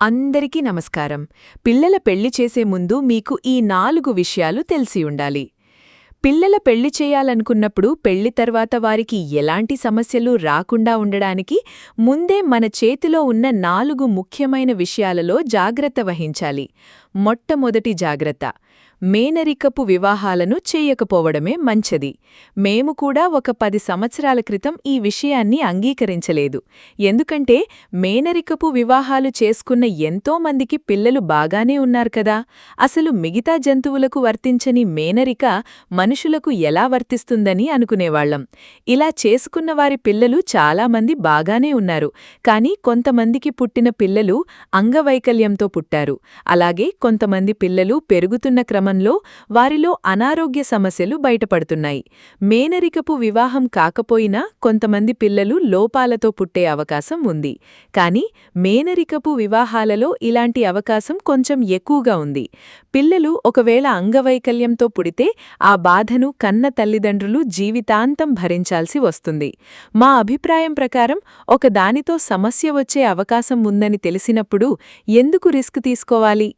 అందరికీ నమస్కారం. పిల్లల పెళ్లి చేసే ముందు మీకు ఈ 4 విషయాలు తెలిసి ఉండాలి. పిల్లల పెళ్లి చేయాలనుకున్నప్పుడు పెళ్లి తర్వాత వారికి ఎలాంటి సమస్యలు రాకుండా ఉండడానికి ముందే మన చేతిలో ఉన్న 4 ముఖ్యమైన విషయాలలో జాగ్రత్త వహించాలి. మొట్టమొదటి జాగ్రత్త: మేనరికపు వివాహాలను చేయకపోవడమే మంచిది. మేము కూడా ఒక 10 సంవత్సరాల క్రితం ఈ విషయాన్ని అంగీకరించలేదు. ఎందుకంటే మేనరికపు వివాహాలు చేసుకున్న ఎంతోమందికి పిల్లలు బాగానే ఉన్నారు కదా, అసలు మిగతా జంతువులకు వర్తించని మేనరిక మనుషులకు ఎలా వర్తిస్తుందని అనుకునేవాళ్లం. ఇలా చేసుకున్న వారి పిల్లలు చాలామంది బాగానే ఉన్నారు, కానీ కొంతమందికి పుట్టిన పిల్లలు అంగవైకల్యంతో పుట్టారు. అలాగే కొంతమంది పిల్లలు పెరుగుతున్న క్రమంలో వారిలో అనారోగ్య సమస్యలు బయటపడుతున్నాయి. మేనరికపు వివాహం కాకపోయినా కొంతమంది పిల్లలు లోపాలతో పుట్టే అవకాశం ఉంది. కానీ మేనరికపు వివాహాలలో ఇలాంటి అవకాశం కొంచెం ఎక్కువగా ఉంది. పిల్లలు ఒకవేళ అంగవైకల్యంతో పుడితే ఆ బాధను కన్న తల్లిదండ్రులు జీవితాంతం భరించాల్సి వస్తుంది. మా అభిప్రాయం ప్రకారం ఒకదానితో సమస్య వచ్చే అవకాశం ఉందని తెలిసినప్పుడు ఎందుకు రిస్క్ తీసుకోవాలి?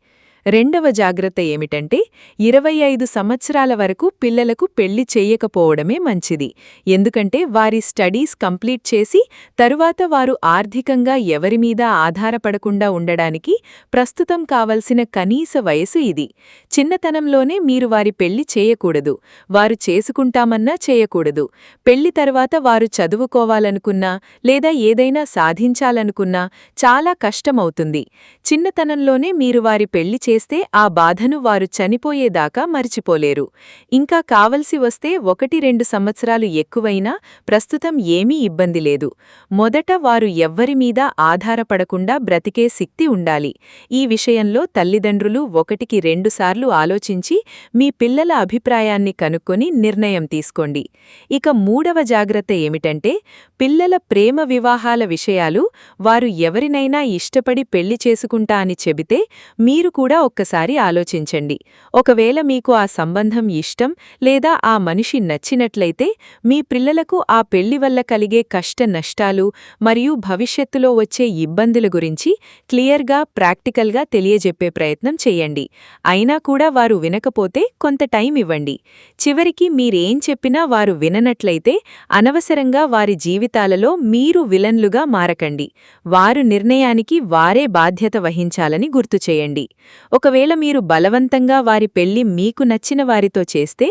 రెండవ జాగ్రత్త ఏమిటంటే 25 సంవత్సరాల వరకు పిల్లలకు పెళ్లి చెయ్యకపోవడమే మంచిది. ఎందుకంటే వారి స్టడీస్ కంప్లీట్ చేసి తరువాత వారు ఆర్థికంగా ఎవరిమీద ఆధారపడకుండా ఉండడానికి ప్రస్తుతం కావలసిన కనీస వయసు ఇది. చిన్నతనంలోనే మీరు వారి పెళ్లి చేయకూడదు, వారు చేసుకుంటామన్నా చేయకూడదు. పెళ్లి తర్వాత వారు చదువుకోవాలనుకున్నా లేదా ఏదైనా సాధించాలనుకున్నా చాలా కష్టమవుతుంది. చిన్నతనంలోనే మీరు వారి పెళ్లి చేస్తే ఆ బాధను వారు చనిపోయేదాకా మరిచిపోలేరు. ఇంకా కావలసి వస్తే 1-2 సంవత్సరాలు ఎక్కువైనా ప్రస్తుతం ఏమీ ఇబ్బంది లేదు. మొదట వారు ఎవ్వరిమీద ఆధారపడకుండా బ్రతికే శక్తి ఉండాలి. ఈ విషయంలో తల్లిదండ్రులు 1-2 సార్లు ఆలోచించి మీ పిల్లల అభిప్రాయాన్ని కనుక్కొని నిర్ణయం తీసుకోండి. ఇక మూడవ జాగ్రత్త ఏమిటంటే పిల్లల ప్రేమ వివాహాల విషయాలు. వారు ఎవరినైనా ఇష్టపడి పెళ్లి చేసుకుంటా అని చెబితే మీరు కూడా ఒక్కసారి ఆలోచించండి. ఒకవేళ మీకు ఆ సంబంధం ఇష్టం లేదా ఆ మనిషి నచ్చినట్లయితే మీ పిల్లలకు ఆ పెళ్లి వల్ల కలిగే కష్ట నష్టాలు మరియు భవిష్యత్తులో వచ్చే ఇబ్బందుల గురించి క్లియర్గా ప్రాక్టికల్గా తెలియజెప్పే ప్రయత్నం చెయ్యండి. అయినా కూడా వారు వినకపోతే కొంత టైం ఇవ్వండి. చివరికి మీరేం చెప్పినా వారు విననట్లయితే అనవసరంగా వారి జీవితాలలో మీరు విలన్లుగా మారకండి. వారు నిర్ణయానికి వారే బాధ్యత వహించాలని గుర్తుచేయండి. ఒకవేళ మీరు బలవంతంగా వారి పెళ్లి మీకు నచ్చిన వారితో చేస్తే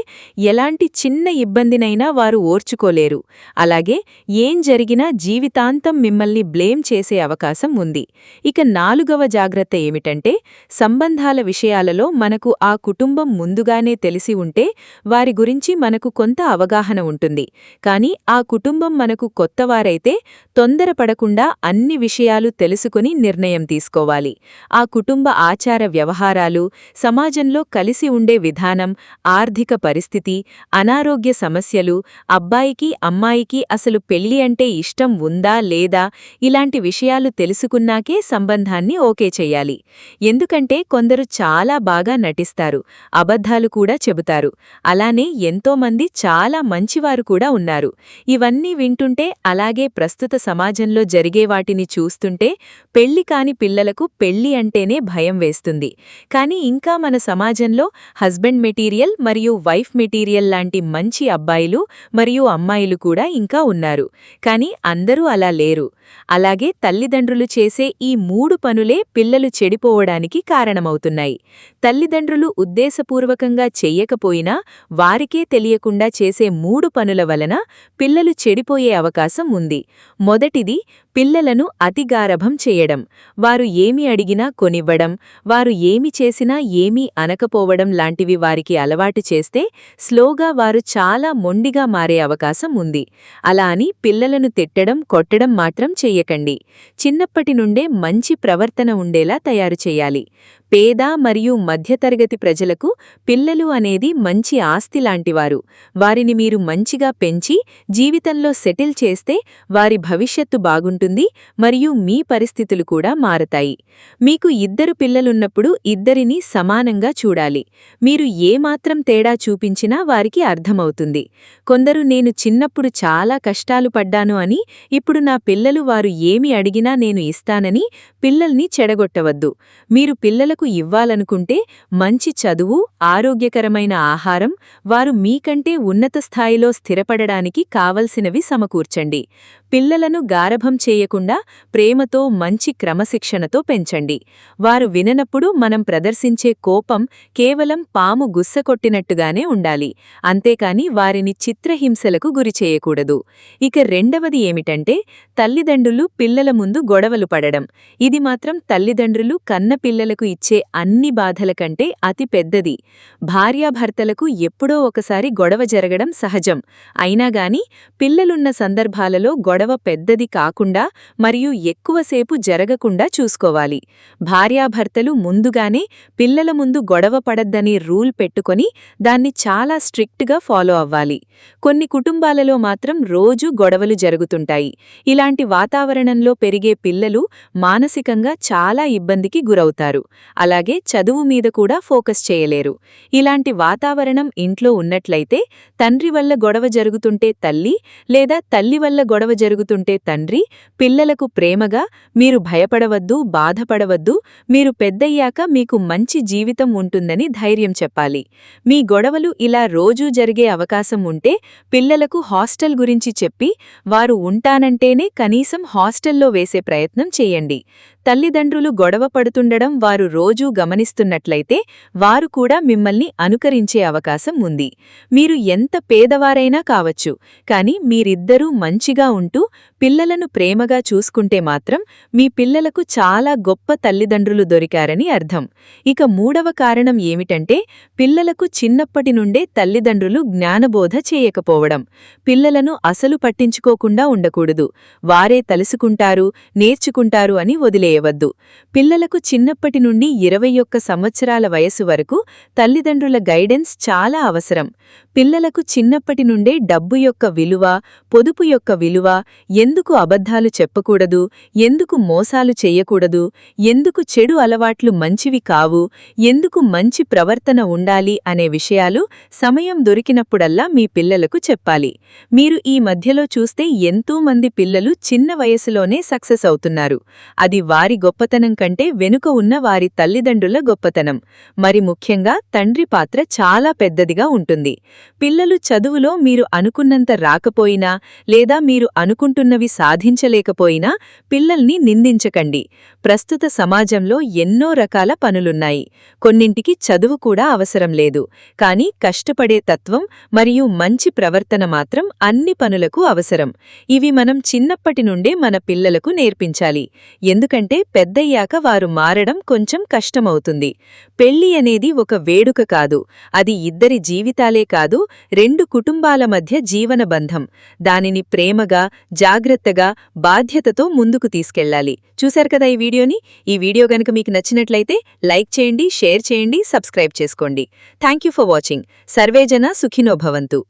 ఎలాంటి చిన్న ఇబ్బందినైనా వారు ఓర్చుకోలేరు. అలాగే ఏం జరిగినా జీవితాంతం మిమ్మల్ని బ్లేమ్ చేసే అవకాశం ఉంది. ఇక నాలుగవ జాగ్రత్త ఏమిటంటే సంబంధాల విషయాలలో మనకు ఆ కుటుంబం ముందుగానే తెలిసి ఉంటే వారి గురించి మనకు కొంత అవగాహన ఉంటుంది. కానీ ఆ కుటుంబం మనకు కొత్తవారైతే తొందరపడకుండా అన్ని విషయాలు తెలుసుకుని నిర్ణయం తీసుకోవాలి. ఆ కుటుంబ ఆచార వ్యవహారాలు, సమాజంలో కలిసి ఉండే విధానం, ఆర్థిక పరిస్థితి, అనారోగ్య సమస్యలు, అబ్బాయికి అమ్మాయికి అసలు పెళ్లి అంటే ఇష్టం ఉందా లేదా ఇలాంటి విషయాలు తెలుసుకున్నాకే సంబంధాన్ని ఓకే చెయ్యాలి. ఎందుకంటే కొందరు చాలా బాగా నటిస్తారు, అబద్ధాలు కూడా చెబుతారు. అలానే ఎంతోమంది చాలా మంచివారు కూడా ఉన్నారు. ఇవన్నీ వింటుంటే అలాగే ప్రస్తుత సమాజంలో జరిగే వాటిని చూస్తుంటే పెళ్లి కాని పిల్లలకు పెళ్లి అంటేనే భయం వేస్తుంది. కానీ ఇంకా మన సమాజంలో హస్బెండ్ మెటీరియల్ మరియు వైఫ్ మెటీరియల్ లాంటి మంచి అబ్బాయిలు మరియు అమ్మాయిలు కూడా ఇంకా ఉన్నారు. కానీ అందరూ అలా లేరు. అలాగే తల్లిదండ్రులు చేసే ఈ 3 పనులే పిల్లలు చెడిపోవడానికి కారణమవుతున్నాయి. తల్లిదండ్రులు ఉద్దేశపూర్వకంగా చెయ్యకపోయినా వారికే తెలియకుండా చేసే 3 పనుల వలన పిల్లలు చెడిపోయే అవకాశం ఉంది. మొదటిది పిల్లలను అతిగారభం చేయడం. వారు ఏమి అడిగినా కొనివ్వడం, వారు ఏమి చేసినా ఏమీ అనకపోవడం లాంటివి వారికి అలవాటు చేస్తే స్లోగా వారు చాలా మొండిగా మారే అవకాశం ఉంది. అలా అని పిల్లలను తిట్టడం, కొట్టడం మాత్రం చెయ్యకండి. చిన్నప్పటి నుండే మంచి ప్రవర్తన ఉండేలా తయారు చెయ్యాలి. పేద మరియు మధ్యతరగతి ప్రజలకు పిల్లలు అనేది మంచి ఆస్తి లాంటివారు. వారిని మీరు మంచిగా పెంచి జీవితంలో సెటిల్ చేస్తే వారి భవిష్యత్తు బాగుంటుంది మరియు మీ పరిస్థితులు కూడా మారతాయి. మీకు 2 పిల్లలున్నప్పుడు ఇద్దరినీ సమానంగా చూడాలి. మీరు ఏమాత్రం తేడా చూపించినా వారికి అర్థమవుతుంది. కొందరు నేను చిన్నప్పుడు చాలా కష్టాలు పడ్డాను అని, ఇప్పుడు నా పిల్లలు వారు ఏమి అడిగినా నేను ఇస్తానని పిల్లల్ని చెడగొట్టవద్దు. మీరు పిల్లలకు ఇవ్వాలనుకుంటే మంచి చదువు, ఆరోగ్యకరమైన ఆహారం, వారు మీకంటే ఉన్నత స్థాయిలో స్థిరపడడానికి కావలసినవి సమకూర్చండి. పిల్లలను గారభం చేయకుండా ప్రేమతో మంచి క్రమశిక్షణతో పెంచండి. వారు విననప్పుడు మనం ప్రదర్శించే కోపం కేవలం పాము గుస్సకొట్టినట్టుగానే ఉండాలి, అంతేకాని వారిని చిత్రహింసలకు గురిచేయకూడదు. ఇక రెండవది ఏమిటంటే తల్లిదండ్రులు పిల్లల ముందు గొడవలు పడడం. ఇది మాత్రం తల్లిదండ్రులు కన్న పిల్లలకు ఇచ్చే అన్ని బాధల కంటే అతి పెద్దది. భార్యాభర్తలకు ఎప్పుడో ఒకసారి గొడవ జరగడం సహజం. అయినాగాని పిల్లలున్న సందర్భాలలో గొడవ పెద్దది కాకుండా మరియు ఎక్కువసేపు జరగకుండా చూసుకోవాలి. భార్యాభర్తలు ముందుగానే పిల్లల ముందు గొడవ పడద్దని రూల్ పెట్టుకొని దాన్ని చాలా స్ట్రిక్ట్గా ఫాలో అవ్వాలి. కొన్ని కుటుంబాలలో మాత్రం రోజూ గొడవలు జరుగుతుంటాయి. ఇలాంటి వాతావరణంలో పెరిగే పిల్లలు మానసికంగా చాలా ఇబ్బందికి గురవుతారు. అలాగే చదువు మీద కూడా ఫోకస్ చేయలేరు. ఇలాంటి వాతావరణం ఇంట్లో ఉన్నట్లయితే తండ్రి వల్ల గొడవ జరుగుతుంటే తల్లి, లేదా తల్లి వల్ల గొడవ జరుగుతుంటే తండ్రి పిల్లలకు ప్రేమగా, మీరు భయపడవద్దు, బాధపడవద్దు, మీరు పెద్దయ్యాక మీకు మంచి జీవితం ఉంటుందని ధైర్యం చెప్పాలి. మీ గొడవలు ఇలా రోజూ జరిగే అవకాశం ఉంటే పిల్లలకు హాస్టల్ గురించి చెప్పి వారు ఉంటానంటేనే కనీసం హాస్టల్లో వేసే ప్రయత్నం చేయండి. తల్లిదండ్రులు గొడవ పడుతుండడం వారు రోజూ గమనిస్తున్నట్లయితే వారు కూడా మిమ్మల్ని అనుకరించే అవకాశం ఉంది. మీరు ఎంత పేదవారైనా కావచ్చు, కాని మీరిద్దరూ మంచిగా ఉంటూ పిల్లలను ప్రేమగా చూసుకుంటే మాత్రం మీ పిల్లలకు చాలా గొప్ప తల్లిదండ్రులు దొరికారని అర్థం. ఇక మూడవ కారణం ఏమిటంటే పిల్లలకు చిన్నప్పటి నుండే తల్లిదండ్రులు జ్ఞానబోధ చేయకపోవడం. పిల్లలను అసలు పట్టించుకోకుండా ఉండకూడదు. వారే తెలుసుకుంటారు, నేర్చుకుంటారు అని వదిలేయవద్దు. పిల్లలకు చిన్నప్పటి నుండి 21 సంవత్సరాల వయసు వరకు తల్లిదండ్రుల గైడెన్స్ చాలా అవసరం. పిల్లలకు చిన్నప్పటి నుండే డబ్బు యొక్క విలువ, పొదుపు యొక్క విలువ, ఎందుకు అబద్ధాలు చెప్పకూడదు, ఎందుకు మోసాలు చెయ్యకూడదు, ఎందుకు చెడు అలవాట్లు మంచివి కావు, ఎందుకు మంచి ప్రవర్తన ఉండాలి అనే విషయాలు సమయం దొరికినప్పుడల్లా మీ పిల్లలకు చెప్పాలి. మీరు ఈ మధ్యలో చూస్తే ఎంతోమంది పిల్లలు చిన్న వయసులోనే సక్సెస్ అవుతున్నారు. అది వారి గొప్పతనం కంటే వెనుక ఉన్న వారి తల్లిదండ్రుల గొప్పతనం. మరి ముఖ్యంగా తండ్రి పాత్ర చాలా పెద్దదిగా ఉంటుంది. పిల్లలు చదువులో మీరు అనుకున్నంత రాకపోయినా, లేదా మీరు అనుకుంటున్నవి సాధించలేకపోయినా పిల్లల్ని నిందించకండి. ప్రస్తుత సమాజంలో ఎన్నో రకాల పనులున్నాయి. కొన్నింటికి చదువు కూడా అవసరం లేదు. కానీ కష్టపడే తత్వం మరియు మంచి ప్రవర్తన మాత్రం అన్ని పనులకు అవసరం. ఇవి మనం చిన్నప్పటి నుండే మన పిల్లలకు నేర్పించాలి. ఎందుకంటే పెద్దయ్యాక వారు మారడం కొంచెం కష్టమవుతుంది. పెళ్లి అనేది ఒక వేడుక కాదు, అది ఇద్దరి జీవితాలే కాదు, 2 కుటుంబాల మధ్య జీవన బంధం. దానిని ప్రేమగా, జాగ్రత్తగా, బాధ్యతతో ముందుకు తీసుకెళ్లాలి. చూశారు కదా ఈ వీడియోని? ఈ వీడియో గనుక మీకు నచ్చినట్లయితే లైక్ చేయండి, షేర్ చేయండి, సబ్స్క్రైబ్ చేసుకోండి. Thank you for watching. సర్వేజన సుఖినో భవంతు.